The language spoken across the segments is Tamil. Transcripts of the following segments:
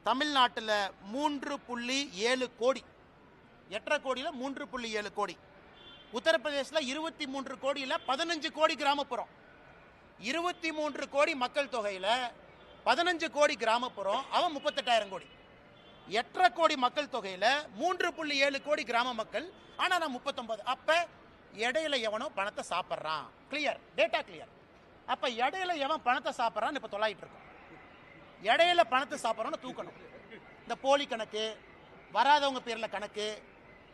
தமிழ்நாட்டில் 3.7 கோடி, 8.5 கோடியில் 3.7 கோடி, உத்தரப்பிரதேசில் 23 கோடியில் 15 கோடி கிராமப்புறம், 23 கோடி மக்கள் தொகையில் 15 கோடி கிராமப்புறம், அவன் 38,000 கோடி. 8.5 கோடி மக்கள் தொகையில் 3.7 கோடி கிராம மக்கள், ஆனால் நான் 39. அப்போ இடையில எவனோ பணத்தை சாப்பிட்றான். Clear, data clear. அப்போ இடையில எவன் பணத்தை சாப்பிட்றான்னு இப்போ தொலையிட்டு இருக்கோம். இடையில பணத்தை சாப்பிட்றோன்னு தூக்கணும். இந்த போலி கணக்கு, வராதவங்க பேரில் கணக்கு,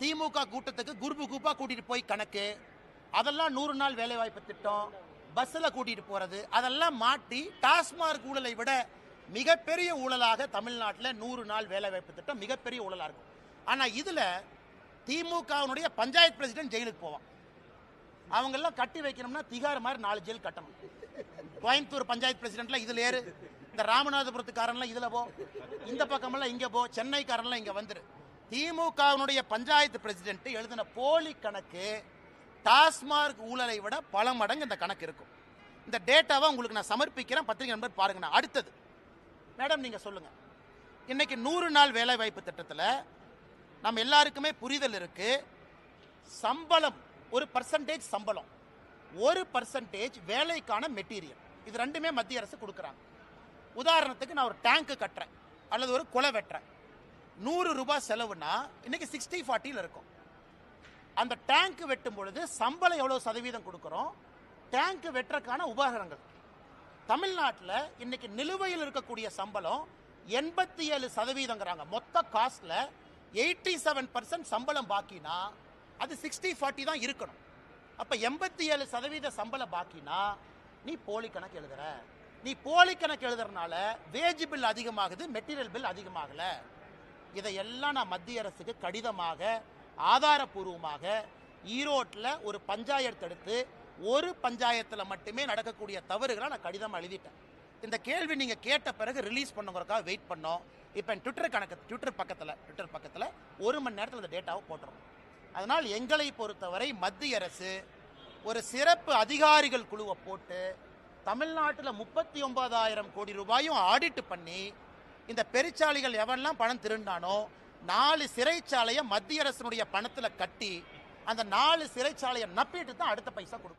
திமுக கூட்டத்துக்கு குரூப்பு குரூப்பாக கூட்டிகிட்டு போய் கணக்கு, அதெல்லாம் 100 நாள் வேலைவாய்ப்பு திட்டம், பஸ்ஸில் கூட்டிகிட்டு போகிறது, அதெல்லாம் மாட்டி டாஸ்மார்க் ஊழலை விட மிகப்பெரிய ஊழலாக தமிழ்நாட்டில் 100 நாள் வேலைவாய்ப்பு திட்டம் மிகப்பெரிய ஊழலாக இருக்கும். ஆனால் இதில் திமுகவுடைய பஞ்சாயத்து பிரசிடென்ட் ஜெயிலுக்கு போவான். அவங்கெல்லாம் கட்டி வைக்கணும்னா திகார் மாதிரி 4 ஜெயில் கட்டணும். கோயம்புத்தூர் பஞ்சாயத்து பிரசிடென்ட்லாம் இதில் ஏறு, இந்த ராமநாதபுரத்துக்காரன்லாம் இதில் போ, இந்த பக்கமெல்லாம் இங்கே போ, சென்னைக்காரன்லாம் இங்கே வந்துரு. திமுகவுடைய பஞ்சாயத்து பிரசிடென்ட் எழுதின போலி கணக்கு டாஸ்மார்க் ஊழலை விட பல மடங்கு இந்த கணக்கு இருக்கும். இந்த டேட்டாவை உங்களுக்கு நான் சமர்ப்பிக்கிறேன், பத்திரிகை நண்பர் பாருங்க. அடுத்தது மேடம், நீங்க சொல்லுங்க, இன்னைக்கு 100 நாள் வேலை வாய்ப்பு திட்டத்தில் நம்ம எல்லாருக்குமே புரிதல் இருக்கு. சம்பளம் ஒரு பர்சன்டேஜ், சம்பளம் 1% வேலைக்கான மெட்டீரியல், இது ரெண்டுமே மத்திய அரசு கொடுக்குறாங்க. உதாரணத்துக்கு நான் ஒரு டேங்க் கட்டுறேன் அல்லது ஒரு குலை வெட்டுறேன், 100 ரூபாய் செலவுனா இன்னைக்கு 60-40 இருக்கும். அந்த டேங்க் வெட்டும் பொழுது சம்பளம் எவ்வளவு சதவீதம் கொடுக்கிறோம்? டேங்க் வெட்டுறதுக்கான உபகரணங்கள். தமிழ்நாட்டில் இன்னைக்கு நிலுவையில் இருக்கக்கூடிய சம்பளம் 87%. மொத்த காஸ்ட்ல 87% சம்பளம் பாக்கினா அது 60-40 தான் இருக்கணும். அப்ப 87% சம்பளம் பாக்கினா நீ போலி கணக்கு எழுதுற. நீ போலி கணக்கு எழுதுறதுனால வேஜ் பில் அதிகமாகுது, மெட்டீரியல் பில் அதிகமாகல. இதையெல்லாம் நான் மத்திய அரசுக்கு கடிதமாக ஆதாரபூர்வமாக ஈரோட்டில் ஒரு பஞ்சாயத்து எடுத்து, ஒரு பஞ்சாயத்தில் மட்டுமே நடக்கக்கூடிய தவறுகளை நான் கடிதம் எழுதிட்டேன். இந்த கேள்வி நீங்க கேட்ட பிறகு ரிலீஸ் பண்ணுங்கிறதுக்காக வெயிட் பண்ணோம். இப்போ ட்விட்டர் பக்கத்தில் 1 மணி நேரத்தில் இந்த டேட்டாவை போட்டுரும். அதனால் எங்களை பொறுத்தவரை மத்திய அரசு ஒரு சிறப்பு அதிகாரிகள் குழுவை போட்டு தமிழ்நாட்டில் 39,000 கோடி ரூபாயும் ஆடிட் பண்ணி, இந்த பெருச்சாளிகள் எவெல்லாம் பணம் திருண்டானோ 4 சிறைச்சாலையை மத்திய அரசினுடைய பணத்தில் கட்டி, அந்த 4 சிறைச்சாலையை நப்பிட்டு தான் அடுத்த பைசா கொடுக்கும்.